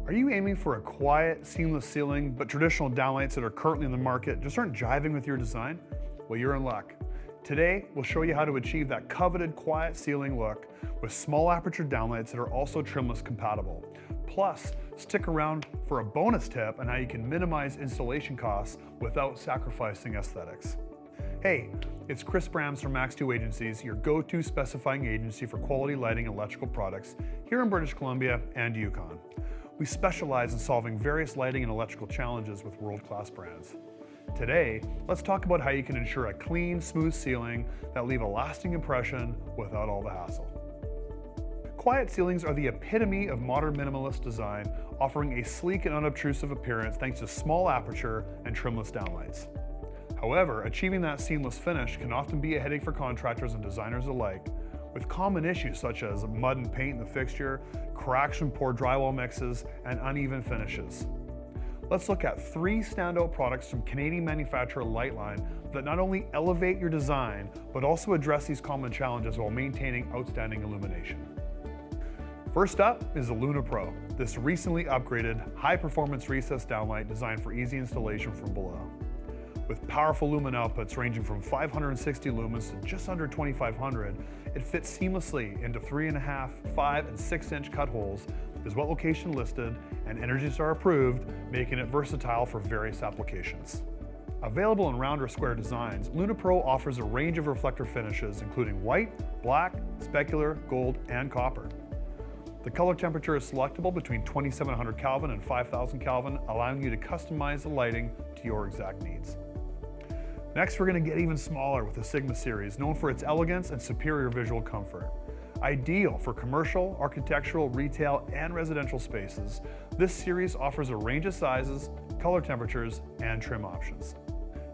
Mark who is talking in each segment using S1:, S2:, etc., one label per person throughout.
S1: Are you aiming for a quiet, seamless ceiling, but traditional downlights that are currently in the market just aren't jiving with your design? Well, you're in luck. Today, we'll show you how to achieve that coveted quiet ceiling look with small aperture downlights that are also trimless compatible. Plus, stick around for a bonus tip on how you can minimize installation costs without sacrificing aesthetics. Hey, it's Chris Brams from Max 2 Agencies, your go-to specifying agency for quality lighting and electrical products here in British Columbia and Yukon. We specialize in solving various lighting and electrical challenges with world-class brands. Today, let's talk about how you can ensure a clean, smooth ceiling that leave a lasting impression without all the hassle. Quiet ceilings are the epitome of modern minimalist design, offering a sleek and unobtrusive appearance thanks to small aperture and trimless downlights. However, achieving that seamless finish can often be a headache for contractors and designers alike, with common issues such as mud and paint in the fixture, cracks from poor drywall mixes, and uneven finishes. Let's look at 3 standout products from Canadian manufacturer Liteline that not only elevate your design, but also address these common challenges while maintaining outstanding illumination. First up is the Luna Pro, this recently upgraded high-performance recessed downlight designed for easy installation from below. With powerful lumen outputs ranging from 560 lumens to just under 2,500, it fits seamlessly into 3.5, 5, and 6-inch cut holes, is what location listed, and Energy Star approved, making it versatile for various applications. Available in round or square designs, Luna Pro offers a range of reflector finishes including white, black, specular, gold, and copper. The color temperature is selectable between 2700 Kelvin and 5000 Kelvin, allowing you to customize the lighting to your exact needs. Next, we're going to get even smaller with the Sigma series, known for its elegance and superior visual comfort. Ideal for commercial, architectural, retail, and residential spaces, this series offers a range of sizes, color temperatures, and trim options.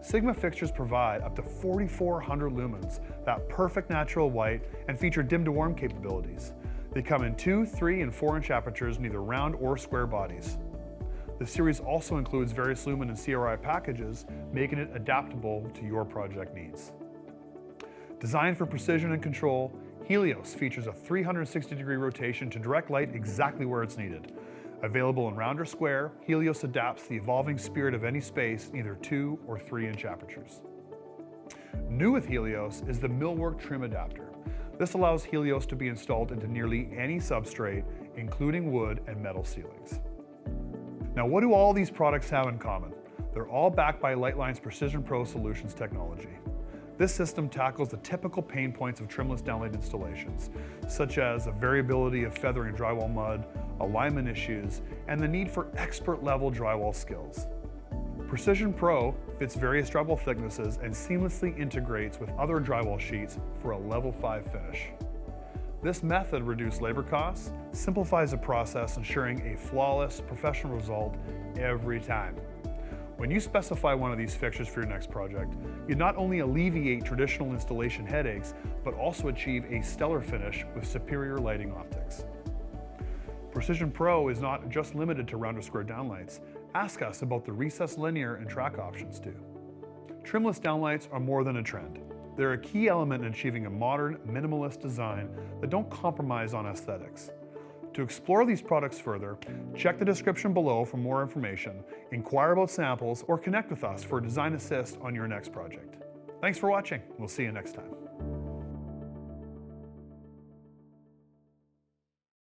S1: Sigma fixtures provide up to 4,400 lumens, that perfect natural white, and feature dim to warm capabilities. They come in 2, 3, and 4-inch apertures in either round or square bodies. The series also includes various lumen and CRI packages, making it adaptable to your project needs. Designed for precision and control, Helios features a 360-degree rotation to direct light exactly where it's needed. Available in round or square, Helios adapts the evolving spirit of any space in either 2 or 3-inch apertures. New with Helios is the millwork trim adapter. This allows Helios to be installed into nearly any substrate, including wood and metal ceilings. Now, what do all these products have in common? They're all backed by Liteline's Precision Pro Solutions technology. This system tackles the typical pain points of trimless downlight installations, such as the variability of feathering drywall mud, alignment issues, and the need for expert-level drywall skills. Precision Pro fits various drywall thicknesses and seamlessly integrates with other drywall sheets for a level 5 finish. This method reduces labor costs, simplifies the process, ensuring a flawless, professional result every time. When you specify one of these fixtures for your next project, you not only alleviate traditional installation headaches, but also achieve a stellar finish with superior lighting optics. Precision Pro is not just limited to round or square downlights. Ask us about the recessed linear and track options too. Trimless downlights are more than a trend. They're a key element in achieving a modern, minimalist design that don't compromise on aesthetics. To explore these products further, check the description below for more information, inquire about samples, or connect with us for a design assist on your next project. Thanks for watching. We'll see you next time.